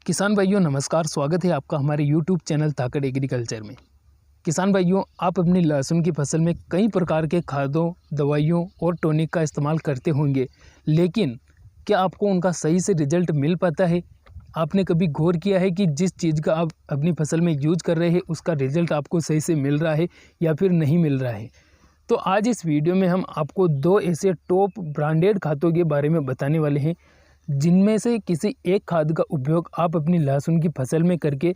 किसान भाइयों नमस्कार, स्वागत है आपका हमारे YouTube चैनल ताकत एग्रीकल्चर में। किसान भाइयों, आप अपनी लहसुन की फसल में कई प्रकार के खादों, दवाइयों और टॉनिक का इस्तेमाल करते होंगे, लेकिन क्या आपको उनका सही से रिजल्ट मिल पाता है? आपने कभी गौर किया है कि जिस चीज़ का आप अपनी फसल में यूज़ कर रहे हैं उसका रिजल्ट आपको सही से मिल रहा है या फिर नहीं मिल रहा है? तो आज इस वीडियो में हम आपको 2 ऐसे टॉप ब्रांडेड खादों के बारे में बताने वाले हैं, जिनमें से किसी एक खाद का उपयोग आप अपनी लहसुन की फसल में करके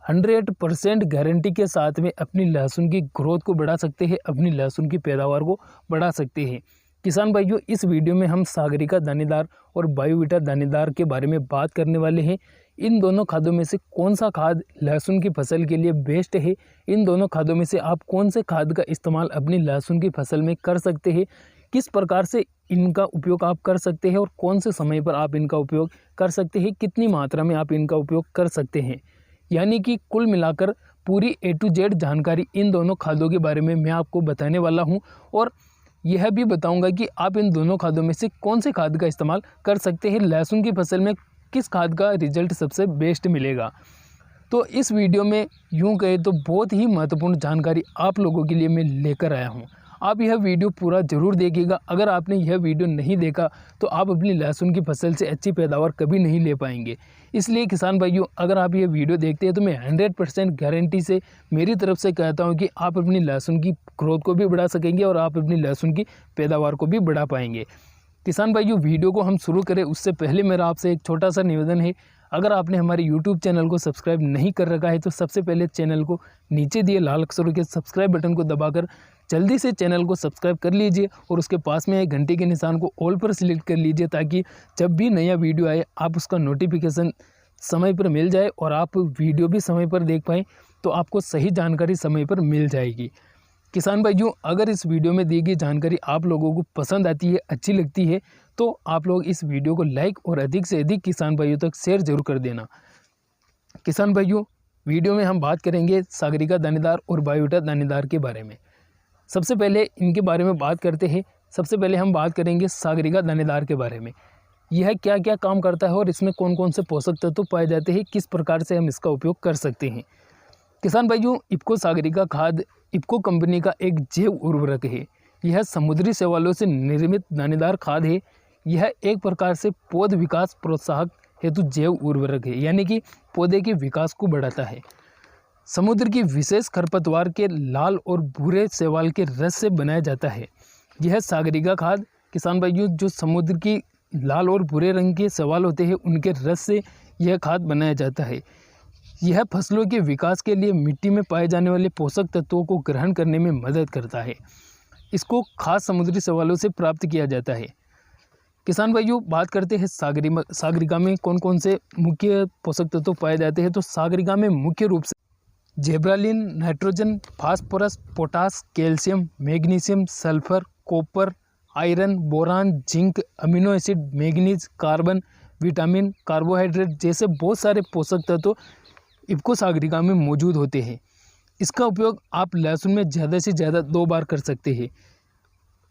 100% गारंटी के साथ में अपनी लहसुन की ग्रोथ को बढ़ा सकते हैं, अपनी लहसुन की पैदावार को बढ़ा सकते हैं। किसान भाइयों, इस वीडियो में हम सागरिका दानेदार और बायोवीटा दानेदार के बारे में बात करने वाले हैं। इन दोनों खादों में से कौन सा खाद लहसुन की फसल के लिए बेस्ट है, इन दोनों खादों में से आप कौन से खाद का इस्तेमाल अपनी लहसुन की फसल में कर सकते हैं, किस प्रकार से इनका उपयोग आप कर सकते हैं और कौन से समय पर आप इनका उपयोग कर सकते हैं, कितनी मात्रा में आप इनका उपयोग कर सकते हैं। यानी कि कुल मिलाकर पूरी A to Z जानकारी इन दोनों खादों के बारे में मैं आपको बताने वाला हूं और यह भी बताऊंगा कि आप इन दोनों खादों में से कौन से खाद का इस्तेमाल कर सकते हैं, लहसुन की फसल में किस खाद का रिजल्ट सबसे बेस्ट मिलेगा। तो इस वीडियो में यूँ कहे तो बहुत ही महत्वपूर्ण जानकारी आप लोगों के लिए मैं लेकर आया हूँ। आप यह वीडियो पूरा ज़रूर देखिएगा। अगर आपने यह वीडियो नहीं देखा तो आप अपनी लहसुन की फसल से अच्छी पैदावार कभी नहीं ले पाएंगे। इसलिए किसान भाइयों, अगर आप यह वीडियो देखते हैं तो मैं 100% गारंटी से मेरी तरफ से कहता हूं कि आप अपनी लहसुन की ग्रोथ को भी बढ़ा सकेंगे और आप अपनी लहसुन की पैदावार को भी बढ़ा पाएंगे। किसान भाइयों, वीडियो को हम शुरू करें उससे पहले मेरा आपसे एक छोटा सा निवेदन है। अगर आपने हमारे YouTube चैनल को सब्सक्राइब नहीं कर रखा है तो सबसे पहले चैनल को नीचे दिए लाल अक्षरों के सब्सक्राइब बटन को दबाकर जल्दी से चैनल को सब्सक्राइब कर लीजिए और उसके पास में एक घंटे के निशान को ऑल पर सिलेक्ट कर लीजिए, ताकि जब भी नया वीडियो आए आप उसका नोटिफिकेशन समय पर मिल जाए और आप वीडियो भी समय पर देख पाएँ, तो आपको सही जानकारी समय पर मिल जाएगी। किसान भाइयों, अगर इस वीडियो में दी गई जानकारी आप लोगों को पसंद आती है, अच्छी लगती है, तो आप लोग इस वीडियो को लाइक और अधिक से अधिक किसान भाइयों तक शेयर जरूर कर देना। किसान भाइयों, वीडियो में हम बात करेंगे सागरिका दानेदार और बायोवीटा दानेदार के बारे में। सबसे पहले इनके बारे में बात करते हैं। सबसे पहले हम बात करेंगे सागरिका दानेदार के बारे में। यह क्या क्या काम करता है और इसमें कौन कौन से पोषक तत्व पाए जाते हैं, किस प्रकार से हम इसका उपयोग कर सकते हैं। किसान भाइयों, इफ्को सागरिका खाद इफ्को कंपनी का एक जैव उर्वरक है। यह समुद्री शैवालों से निर्मित दानेदार खाद है। यह एक प्रकार से पौध विकास प्रोत्साहक हेतु जैव उर्वरक है, यानी कि पौधे के विकास को बढ़ाता है। समुद्र की विशेष खरपतवार के लाल और भूरे शैवाल के रस से बनाया जाता है। यह सागरिका खाद किसान भाइयों, जो समुद्र की लाल और भूरे रंग के शैवाल होते हैं उनके रस से यह खाद बनाया जाता है। यह फसलों के विकास के लिए मिट्टी में पाए जाने वाले पोषक तत्वों को ग्रहण करने में मदद करता है। इसको खास समुद्री शैवालों से प्राप्त किया जाता है। किसान भाइयों, बात करते हैं सागरिका में कौन कौन से मुख्य पोषक तत्व पाए जाते हैं। तो सागरिका में मुख्य रूप से जेब्रालिन, nitrogen, phosphorus, potash, calcium, magnesium, sulphur, copper, iron, boron, zinc, amino acid, manganese, carbon, vitamin, carbohydrate जैसे बहुत सारे पोषक तत्व इफ्को सागरिका में मौजूद होते हैं। इसका उपयोग आप लहसुन में ज़्यादा से ज़्यादा 2 बार कर सकते हैं।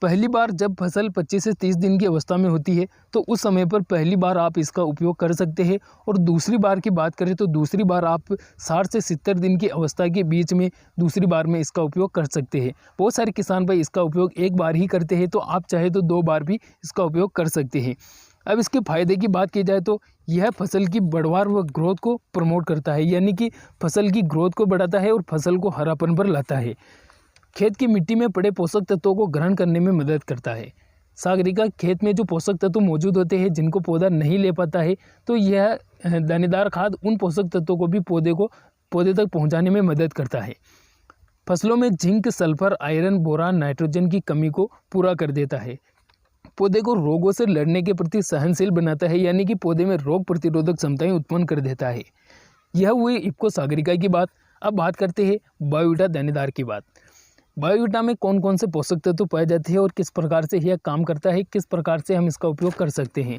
पहली बार जब फसल 25 से 30 दिन की अवस्था में होती है तो उस समय पर पहली बार आप इसका उपयोग कर सकते हैं, और दूसरी बार की बात करें तो दूसरी बार आप 60 से 70 दिन की अवस्था के बीच में दूसरी बार में इसका उपयोग कर सकते हैं। बहुत सारे किसान भाई इसका उपयोग एक बार ही करते हैं, तो आप चाहे तो 2 बार भी इसका उपयोग कर सकते हैं। अब इसके फ़ायदे की बात की जाए तो यह फसल की बढ़वार व ग्रोथ को प्रमोट करता है, यानी कि फसल की ग्रोथ को बढ़ाता है और फसल को हरापन पर लाता है। खेत की मिट्टी में पड़े पोषक तत्वों को ग्रहण करने में मदद करता है। सागरिका खेत में जो पोषक तत्व मौजूद होते हैं जिनको पौधा नहीं ले पाता है, तो यह दानेदार खाद उन पोषक तत्वों को भी पौधे तक पहुंचाने में मदद करता है। फसलों में zinc, sulphur, iron, boron, nitrogen की कमी को पूरा कर देता है। पौधे को रोगों से लड़ने के प्रति सहनशील बनाता है, यानी कि पौधे में रोग प्रतिरोधक क्षमताएं उत्पन्न कर देता है। यह हुई इफ्को सागरिका की बात। अब बात करते हैं बायोवीटा दानेदार की बात। बायोवीटा में कौन कौन से पोषक तत्व पाए जाते हैं और किस प्रकार से यह काम करता है, किस प्रकार से हम इसका उपयोग कर सकते हैं।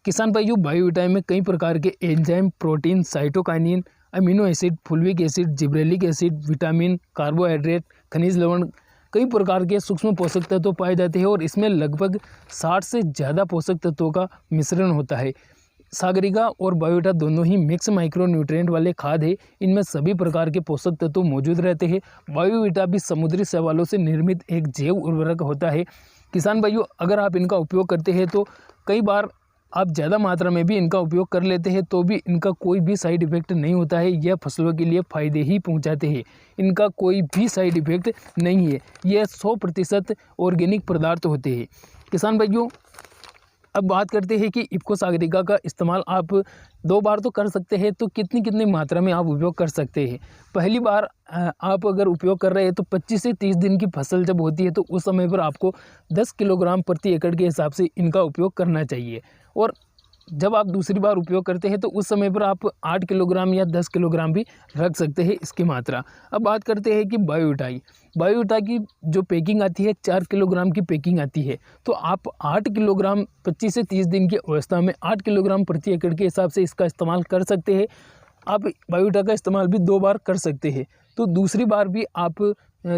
किसान भाइयों, बायोवीटा में कई प्रकार के enzyme, protein, cytokinin, amino acid, fulvic acid, gibberellic acid, vitamin, carbohydrate, खनिज लवण, कई प्रकार के सूक्ष्म पोषक तत्व पाए जाते हैं और इसमें लगभग 60 से ज़्यादा पोषक तत्वों का मिश्रण होता है। सागरिका और बायोविटा दोनों ही मिक्स माइक्रो न्यूट्रिएंट वाले खाद है। इनमें सभी प्रकार के पोषक तत्व मौजूद रहते हैं। बायोविटा भी समुद्री शैवालों से निर्मित एक जैव उर्वरक होता है। किसान भाइयों, अगर आप इनका उपयोग करते हैं तो कई बार आप ज़्यादा मात्रा में भी इनका उपयोग कर लेते हैं तो भी इनका कोई भी साइड इफ़ेक्ट नहीं होता है। यह फसलों के लिए फ़ायदे ही पहुंचाते हैं। इनका कोई भी साइड इफ़ेक्ट नहीं है। यह 100% ऑर्गेनिक पदार्थ होते हैं। किसान भाइयों, अब बात करते हैं कि इफ़को सागरिका का इस्तेमाल आप 2 बार तो कर सकते हैं, तो कितनी मात्रा में आप उपयोग कर सकते हैं। पहली बार आप अगर उपयोग कर रहे हैं तो 25 से 30 दिन की फसल जब होती है तो उस समय पर आपको 10 किलोग्राम प्रति एकड़ के हिसाब से इनका उपयोग करना चाहिए। और जब आप दूसरी बार उपयोग करते हैं तो उस समय पर आप 8 किलोग्राम या 10 किलोग्राम भी रख सकते हैं इसकी मात्रा। अब बात करते हैं कि बायोविटा की जो पैकिंग आती है 4 किलोग्राम की पैकिंग आती है। तो आप 8 किलोग्राम 25 से 30 दिन की अवस्था में 8 किलोग्राम प्रति एकड़ के हिसाब से इसका इस्तेमाल कर सकते हैं। आप बायोविटा का इस्तेमाल भी 2 बार कर सकते हैं, तो दूसरी बार भी आप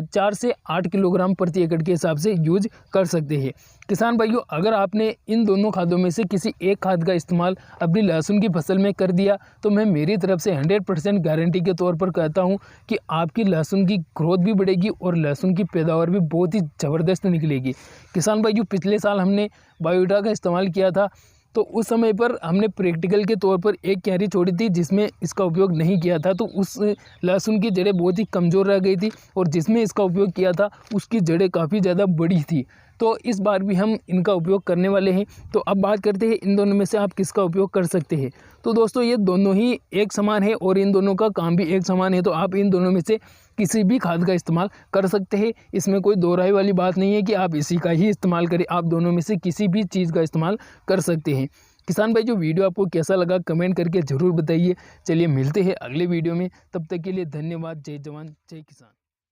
4 से 8 किलोग्राम प्रति एकड़ के हिसाब से यूज कर सकते हैं। किसान भाइयों, अगर आपने इन दोनों खादों में से किसी एक खाद का इस्तेमाल अपनी लहसुन की फसल में कर दिया तो मैं मेरी तरफ से 100% गारंटी के तौर पर कहता हूं कि आपकी लहसुन की ग्रोथ भी बढ़ेगी और लहसुन की पैदावार भी बहुत ही ज़बरदस्त निकलेगी। किसान भाइयों, पिछले साल हमने बायोविटा का इस्तेमाल किया था तो उस समय पर हमने प्रैक्टिकल के तौर पर एक क्यारी छोड़ी थी जिसमें इसका उपयोग नहीं किया था, तो उस लहसुन की जड़ें बहुत ही कमज़ोर रह गई थी और जिसमें इसका उपयोग किया था उसकी जड़ें काफ़ी ज़्यादा बड़ी थी। तो इस बार भी हम इनका उपयोग करने वाले हैं। तो अब बात करते हैं इन दोनों में से आप किसका उपयोग कर सकते हैं। तो दोस्तों, ये दोनों ही एक समान है और इन दोनों का काम भी एक समान है, तो आप इन दोनों में से किसी भी खाद का इस्तेमाल कर सकते हैं। इसमें कोई दो राय वाली बात नहीं है कि आप इसी का ही इस्तेमाल करें, आप दोनों में से किसी भी चीज़ का इस्तेमाल कर सकते हैं। किसान भाई, जो वीडियो आपको कैसा लगा कमेंट करके ज़रूर बताइए। चलिए मिलते हैं अगले वीडियो में, तब तक के लिए धन्यवाद। जय जवान जय किसान।